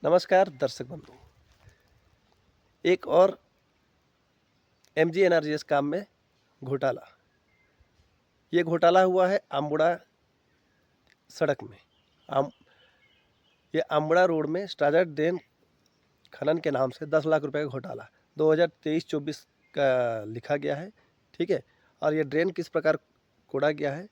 नमस्कार दर्शक बंधु। एक और एमजी एनआरजीएस काम में घोटाला। ये घोटाला हुआ है अम्बुड़ा सड़क में। ये अम्बुड़ा रोड में स्ट्राइडर ड्रेन खनन के नाम से 10 लाख रुपए का घोटाला 2023-24 का लिखा गया है। ठीक है, और ये ड्रेन किस प्रकार कोड़ा गया है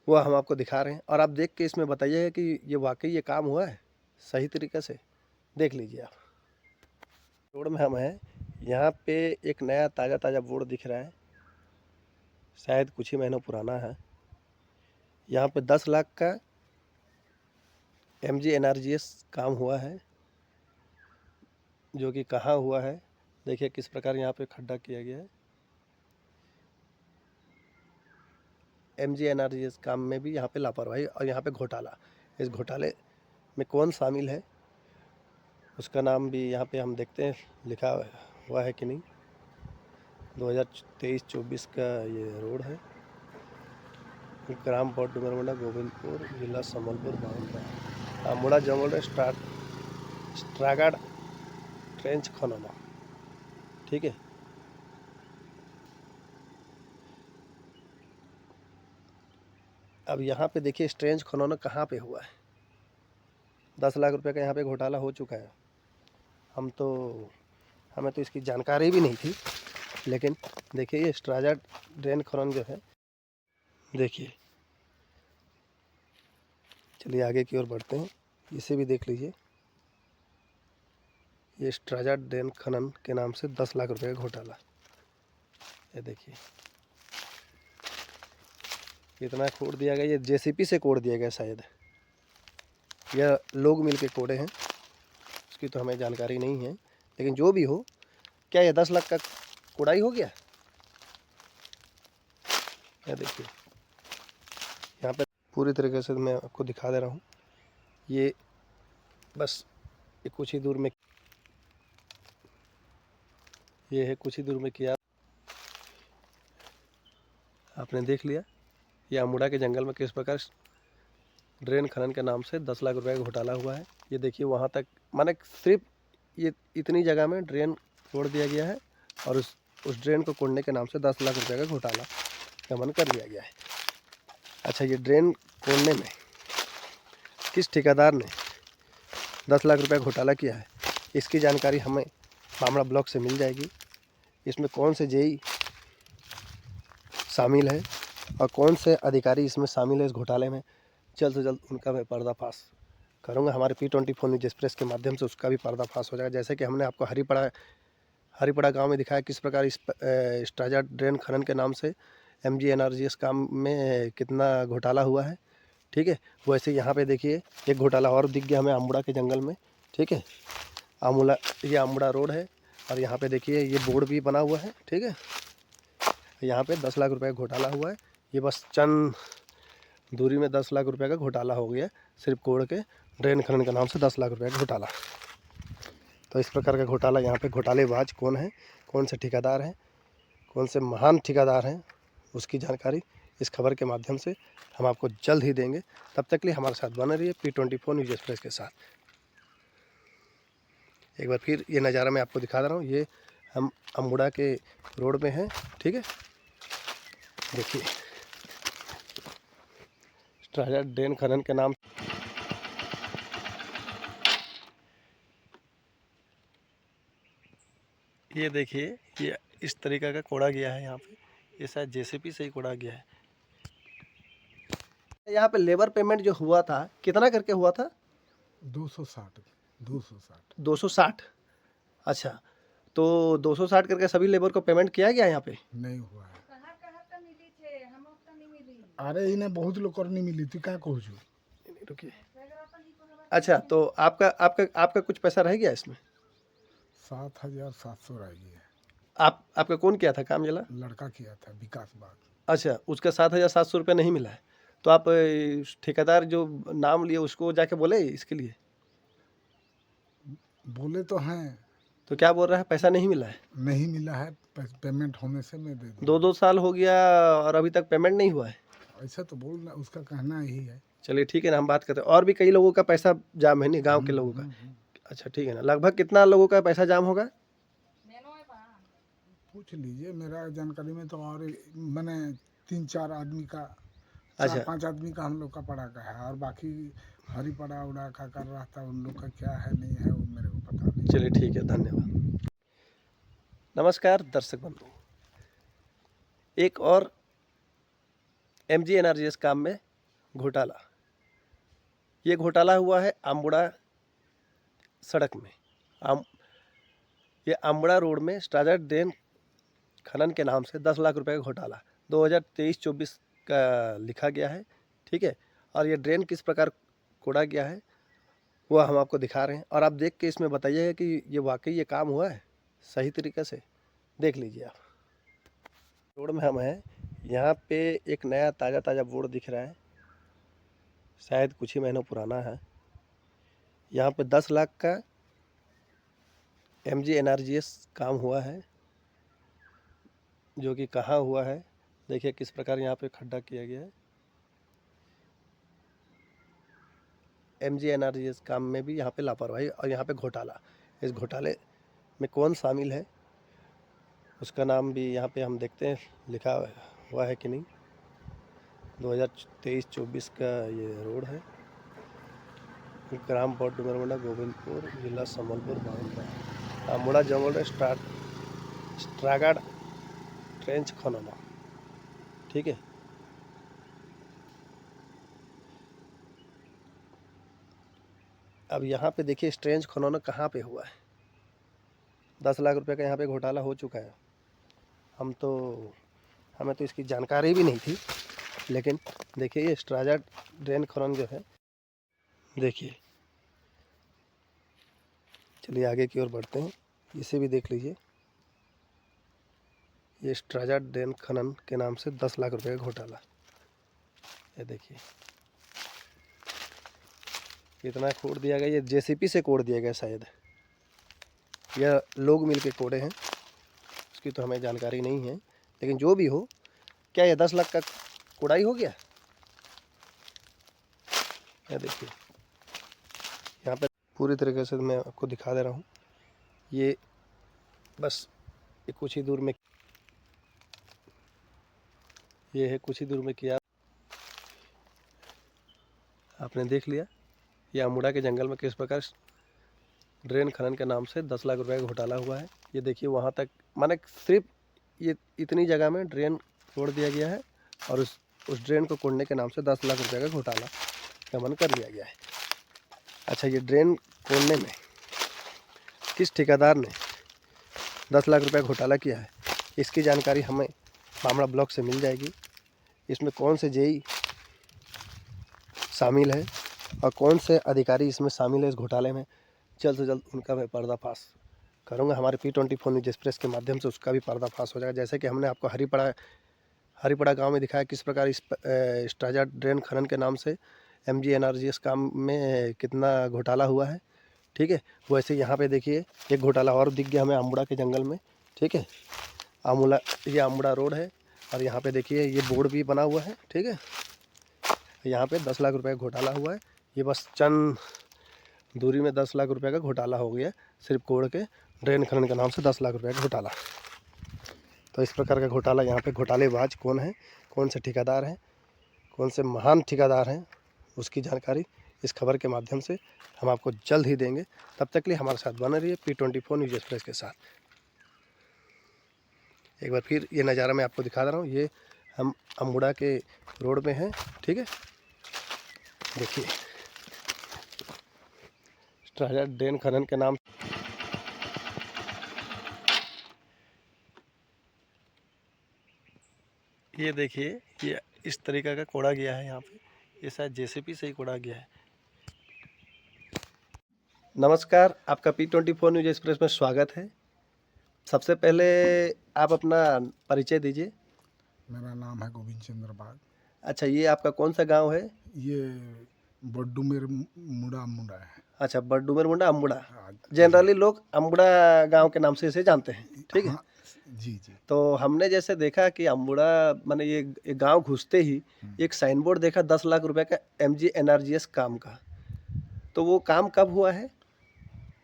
वह हम आपको दिखा रहे हैं, और आप देख के इसमें बताइएगा कि ये वाकई ये काम हुआ है सही तरीके से। देख लीजिए आप। रोड में हम हैं, यहाँ पे एक नया ताज़ा बोर्ड दिख रहा है, शायद कुछ ही महीनों पुराना है। यहाँ पे 10 लाख का एमजी एनआरजीएस काम हुआ है, जो कि कहाँ हुआ है देखिए किस प्रकार यहाँ पे खड्डा किया गया है। एमजी एनआरजीएस काम में भी यहाँ पे लापरवाही और यहाँ पे घोटाला। इस घोटाले में कौन शामिल है उसका नाम भी यहाँ पे हम देखते हैं लिखा हुआ है कि नहीं। 2023-24 का ये रोड है, ग्राम पॉट डुमरमुंडा गोविंदपुर जिला संबलपुर बावनपुर अम्बुड़ा जंगल स्ट्रागाड ट्रेंच खनन। ठीक है, अब यहाँ पे देखिए स्ट्रेंच खनन कहाँ पे हुआ है। 10 लाख रुपए का यहाँ पे घोटाला हो चुका है। हमें तो इसकी जानकारी भी नहीं थी, लेकिन देखिए ये स्ट्राजा ड्रेन खनन जो है, देखिए। चलिए आगे की ओर बढ़ते हैं, इसे भी देख लीजिए। ये स्ट्राजा ड्रेन खनन के नाम से 10 लाख रुपए का घोटाला। ये देखिए इतना कोड़ दिया गया, ये जेसीपी से कोड़ दिया गया शायद, यह लोग मिल के कोड़े हैं, उसकी तो हमें जानकारी नहीं है। लेकिन जो भी हो, क्या ये 10 लाख का कोड़ाई हो गया। ये देखिए यहाँ पे पूरी तरीके से मैं आपको दिखा दे रहा हूँ। ये बस ये कुछ ही दूर में, ये है कुछ ही दूर में किया, आपने देख लिया। ये अम्बुड़ा के जंगल में किस प्रकार ड्रेन खनन के नाम से 10 लाख रुपए का घोटाला हुआ है। ये देखिए वहाँ तक, माने सिर्फ ये इतनी जगह में ड्रेन तोड़ दिया गया है, और उस ड्रेन को कोड़ने के नाम से 10 लाख रुपए का घोटाला गमन कर लिया गया है। अच्छा, ये ड्रेन कोड़ने में किस ठेकेदार ने 10 लाख रुपए घोटाला किया है, इसकी जानकारी हमें बामड़ा ब्लॉक से मिल जाएगी। इसमें कौन से जेई शामिल है और कौन से अधिकारी इसमें शामिल है इस घोटाले में, जल्द से जल्द उनका मैं पर्दाफाश करूंगा। हमारे P24 न्यूज़ एक्सप्रेस के माध्यम से उसका भी पर्दाफाश हो जाएगा। जैसे कि हमने आपको हरिपड़ा गांव में दिखाया किस प्रकार इस स्ट्राजा ड्रेन खनन के नाम से एमजी एनआरजीएस काम में कितना घोटाला हुआ है। ठीक है, वैसे यहाँ पे देखिए एक घोटाला और दिख गया हमें अम्बुड़ा के जंगल में। ठीक है, ये अम्बुड़ा रोड है, और यहाँ पे देखिए ये बोर्ड भी बना हुआ है। ठीक है, यहाँ पे 10 लाख रुपए का घोटाला हुआ है। ये बस चंद दूरी में 10 लाख रुपए का घोटाला हो गया, सिर्फ कोड़ के ड्रेन खनन के नाम से 10 लाख रुपए का घोटाला। तो इस प्रकार का घोटाला, यहाँ पे घोटालेबाज कौन है, कौन से ठेकेदार हैं, कौन से महान ठेकेदार हैं, उसकी जानकारी इस खबर के माध्यम से हम आपको जल्द ही देंगे। तब तक के लिए हमारे साथ बने रहिए P24 न्यूज़ एक्सप्रेस के साथ। एक बार फिर ये नज़ारा मैं आपको दिखा दे रहा हूँ। ये हम अम्बुड़ा के रोड में हैं। ठीक है, देखिए स्ट्राजा ड्रेन खनन के नाम, ये देखिए ये इस तरीका का कोड़ा गया है। यहाँ पे ये शायद जेसीपी से ही कोड़ा गया है। यहाँ पे लेबर पेमेंट जो हुआ था कितना करके हुआ था? 260। अच्छा, तो 260 करके सभी लेबर को पेमेंट किया गया यहाँ पे? नहीं हुआ है। अरे इन्हें बहुत लोग नहीं मिली थी, क्या कहूँ। रुकिए, अच्छा तो आपका कुछ पैसा रह गया इसमें? 7,700 रह गई है। आपका कौन किया था काम? जला लड़का किया था विकास बाग। अच्छा, उसका 7,700 रुपये नहीं मिला है, तो आप ठेकेदार जो नाम लिए उसको जाके बोले इसके लिए? बोले तो हैं, तो क्या बोल रहा है पैसा नहीं मिला है? नहीं मिला है, पेमेंट होने से मैं दे दूँ। 2 साल हो गया और अभी तक पेमेंट नहीं हुआ है। ऐसा तो बोल रहा, उसका कहना यही है। चलिए ठीक है ना, हम बात करते हैं। और भी कई लोगों का पैसा जाम है नहीं, गांव के लोगों का। अच्छा ठीक है ना, लगभग कितना लोगों का पैसा जाम होगा? पूछ लीजिए, मेरा जानकारी में तो और मैंने 3-4 आदमी का, अच्छा 4-5 आदमी का हम लोग का पड़ा का है, और बाकी हरिपड़ा उड़ा का कर रहा था, उन लोग का क्या है नहीं है वो मेरे को पता नहीं। चलिए ठीक है, धन्यवाद। नमस्कार दर्शक बंधु, एक और MGNRGS काम में घोटाला। ये घोटाला हुआ है अम्बुड़ा सड़क में। ये अम्बुड़ा रोड में स्ट्राजा ड्रेन खनन के नाम से 10 लाख रुपए का घोटाला 2023-24 का लिखा गया है, ठीक है। और ये ड्रेन किस प्रकार कोड़ा गया है वो हम आपको दिखा रहे हैं, और आप देख के इसमें बताइएगा कि ये वाकई ये काम हुआ है सही तरीके से। देख लीजिए आप, रोड में हम हैं, यहाँ पे एक नया ताज़ा बोर्ड दिख रहा है, शायद कुछ ही महीनों पुराना है। यहाँ पे 10 लाख का MGNRGS काम हुआ है, जो कि कहाँ हुआ है देखिए किस प्रकार यहाँ पे खड्डा किया गया है। MGNRGS काम में भी यहाँ पे लापरवाही और यहाँ पे घोटाला। इस घोटाले में कौन शामिल है उसका नाम भी यहाँ पे हम देखते हैं लिखा हुआ है कि नहीं। 2023-24 का ये रोड है, ग्राम बोर्ड डुमरमुंडा गोविंदपुर, जिला संबलपुर, अम्बुड़ा जंगल स्ट्रागा ट्रेंच खनन, ठीक है। अब यहाँ पे देखिए स्ट्रेंच खनन कहाँ पे हुआ है। 10 लाख रुपए का यहाँ पे घोटाला हो चुका है। हमें तो इसकी जानकारी भी नहीं थी, लेकिन देखिए ये स्ट्राजा ड्रेन खनन जो है, देखिए। चलिए आगे की ओर बढ़ते हैं, इसे भी देख लीजिए। ये स्ट्राजा ड्रेन खनन के नाम से 10 लाख रुपए का घोटाला, ये देखिए इतना कोड़ दिया गया। ये JCP से कोड़ दिया गया शायद, या लोग मिल के कोड़े हैं, उसकी तो हमें जानकारी नहीं है। लेकिन जो भी हो, क्या ये 10 लाख का कोड़ाई हो गया? ये देखिए यहाँ पे पूरी तरीके से मैं आपको दिखा दे रहा हूँ। ये बस ये कुछ ही दूर में, ये है कुछ ही दूर में किया, आपने देख लिया। ये अम्बुड़ा के जंगल में किस प्रकार ड्रेन खनन के नाम से 10 लाख रुपए का घोटाला हुआ है। ये देखिए वहाँ तक, माने सिर्फ ये इतनी जगह में ड्रेन कोड़ दिया गया है, और उस ड्रेन को कोड़ने के नाम से 10 लाख रुपए का घोटाला गमन कर लिया गया है। अच्छा, ये ड्रेन कोड़ने में किस ठेकेदार ने 10 लाख रुपए घोटाला किया है, इसकी जानकारी हमें बामड़ा ब्लॉक से मिल जाएगी। इसमें कौन से JE शामिल है और कौन से अधिकारी इसमें शामिल है इस घोटाले में, जल्द से जल्द उनका मैं पर्दाफाश करूंगा। हमारे P24 न्यूज़ एक्सप्रेस के माध्यम से उसका भी पर्दाफाश हो जाएगा। जैसे कि हमने आपको हरिपड़ा गांव में दिखाया किस प्रकार इस स्ट्राजा ड्रेन खनन के नाम से MGNRGS काम में कितना घोटाला हुआ है, ठीक है। वैसे यहाँ पे देखिए एक घोटाला और दिख गया हमें अम्बुड़ा के जंगल में, ठीक है। ये अम्बुड़ा रोड है, और यहाँ पे देखिए ये बोर्ड भी बना हुआ है, ठीक है। यहाँ पे 10 लाख रुपए का घोटाला हुआ है। ये बस चंद दूरी में 10 लाख रुपए का घोटाला हो गया, सिर्फ कोड़ के ड्रेन खनन के नाम से 10 लाख रुपए का घोटाला। तो इस प्रकार का घोटाला यहाँ पे घोटालेबाज कौन है, कौन से ठेकेदार हैं, कौन से महान ठेकेदार हैं, उसकी जानकारी इस खबर के माध्यम से हम आपको जल्द ही देंगे। तब तक के लिए हमारे साथ बने रहिए P24 न्यूज़ एक्सप्रेस के साथ। एक बार फिर ये नज़ारा मैं आपको दिखा दे रहा हूँ। ये हम अम्बुड़ा के रोड में हैं, ठीक है। देखिए स्ट्राजा ड्रेन खनन के नाम, ये देखिए ये इस तरीक़े का कोड़ा गया है यहाँ पे, ये शायद JCP से ही कोड़ा गया है। नमस्कार, आपका P24 न्यूज़ एक्सप्रेस में स्वागत है। सबसे पहले आप अपना परिचय दीजिए। मेरा नाम है गोविंद चंद्र बाग। अच्छा, ये आपका कौन सा गांव है? ये बड्डूमेर मुंडा है। अच्छा, बड्डूमेर मुंडा अम्बुड़ा। हाँ, जनरली लोग अम्बुड़ा गांव के नाम से इसे जानते हैं, ठीक है। हाँ, जी। तो हमने जैसे देखा कि अम्बुड़ा माने ये गांव घुसते ही एक साइन बोर्ड देखा 10 लाख रुपए का MGNRGS काम का। तो वो काम कब हुआ है?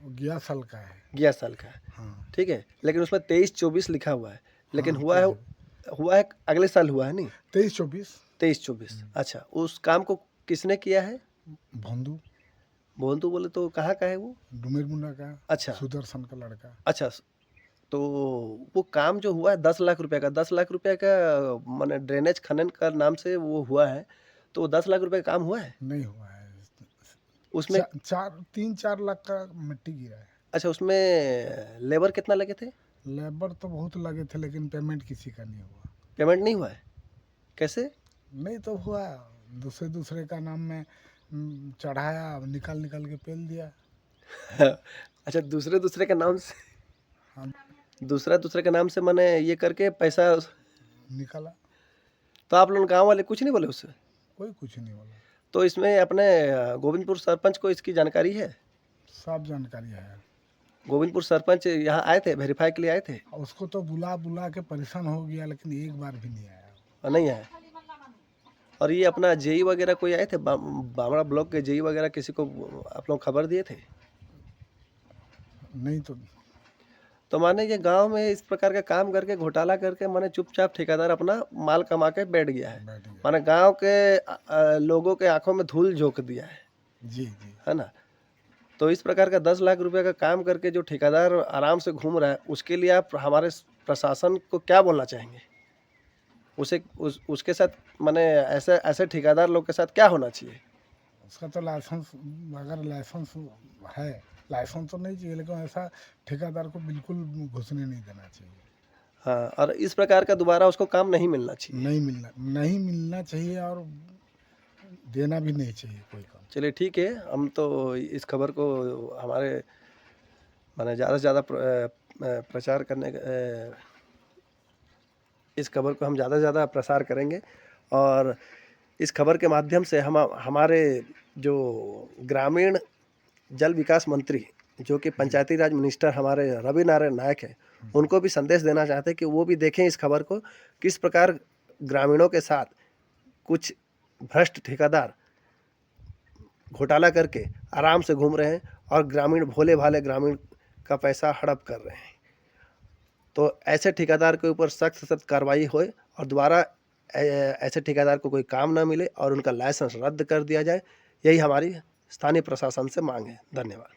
वो 11 साल का है। 11 साल का, हाँ ठीक है, लेकिन उसमें 23-24 लिखा हुआ है, लेकिन हाँ, हुआ है अगले साल हुआ है नहीं, 23-24 23-24। अच्छा, उस काम को किसने किया है? भोंदू बोंधु बोले तो कहाँ का है वो? डुमेर मुंडा का, अच्छा, सुदर्शन का लड़का। अच्छा, तो वो काम जो हुआ है 10 लाख रुपए का, 10 लाख रुपए का माने ड्रेनेज खनन का नाम से वो हुआ है, तो 10 लाख रुपए का काम हुआ है नहीं हुआ है। उसमें? 3-4 लाख का मिट्टी गिरा है। अच्छा, उसमें लेबर कितना लगे थे? लेबर तो बहुत लगे थे, लेकिन पेमेंट किसी का नहीं हुआ। पेमेंट नहीं हुआ है, कैसे? नहीं तो हुआ, दूसरे दूसरे का नाम में चढ़ाया, निकाल निकाल के पेल दिया। अच्छा, दूसरे दूसरे के नाम से, हाँ दूसरा दूसरे के नाम से माने ये करके पैसा, निकाला, तो आप लोग गांव वाले कुछ नहीं बोले उससे? कोई कुछ नहीं बोला। तो इसमें अपने गोविंदपुर सरपंच को इसकी जानकारी है? सब जानकारी है। गोविंदपुर सरपंच यहाँ आए थे, वेरीफाई के लिए आए थे? उसको तो बुला बुला के परेशान हो गया, लेकिन एक बार भी नहीं आया। और नहीं आए? और ये अपना जेई वगैरह कोई आए थे, बामड़ा ब्लॉक के जेई वगैरह किसी को आप लोग खबर दिए थे? नहीं तो माने ये गांव में इस प्रकार का काम करके घोटाला करके माने चुपचाप ठेकेदार अपना माल कमा के बैठ गया है, बैठ गया। माने गांव के लोगों के आंखों में धूल झोंक दिया जी जी। है ना? तो इस प्रकार का 10 लाख रुपए का काम करके जो ठेकेदार आराम से घूम रहा है, उसके लिए आप हमारे प्रशासन को क्या बोलना चाहेंगे? उसके साथ माने ऐसे ऐसे ठेकेदार लोग के साथ क्या होना चाहिए? उसका तो लाइसेंस, अगर लाइसेंस है, लाइसेंस तो नहीं चाहिए, लेकिन ऐसा ठेकेदार को बिल्कुल घुसने नहीं देना चाहिए। हाँ, और इस प्रकार का दोबारा उसको काम नहीं मिलना चाहिए। नहीं मिलना चाहिए, और देना भी नहीं चाहिए कोई काम। चलिए ठीक है, हम तो इस खबर को हमारे माने ज़्यादा से ज़्यादा प्रचार करने इस खबर को हम ज़्यादा से ज़्यादा प्रसार करेंगे, और इस खबर के माध्यम से हम हमारे जो ग्रामीण जल विकास मंत्री जो कि पंचायती राज मिनिस्टर हमारे रवि नारायण नायक है, उनको भी संदेश देना चाहते हैं कि वो भी देखें इस खबर को, किस प्रकार ग्रामीणों के साथ कुछ भ्रष्ट ठेकेदार घोटाला करके आराम से घूम रहे हैं और ग्रामीण भोले भाले ग्रामीण का पैसा हड़प कर रहे हैं। तो ऐसे ठेकेदार के ऊपर सख्त से सख्त कार्रवाई होए और दोबारा ऐसे ठेकेदार को कोई काम ना मिले और उनका लाइसेंस रद्द कर दिया जाए, यही हमारी स्थानीय प्रशासन से मांग है। धन्यवाद।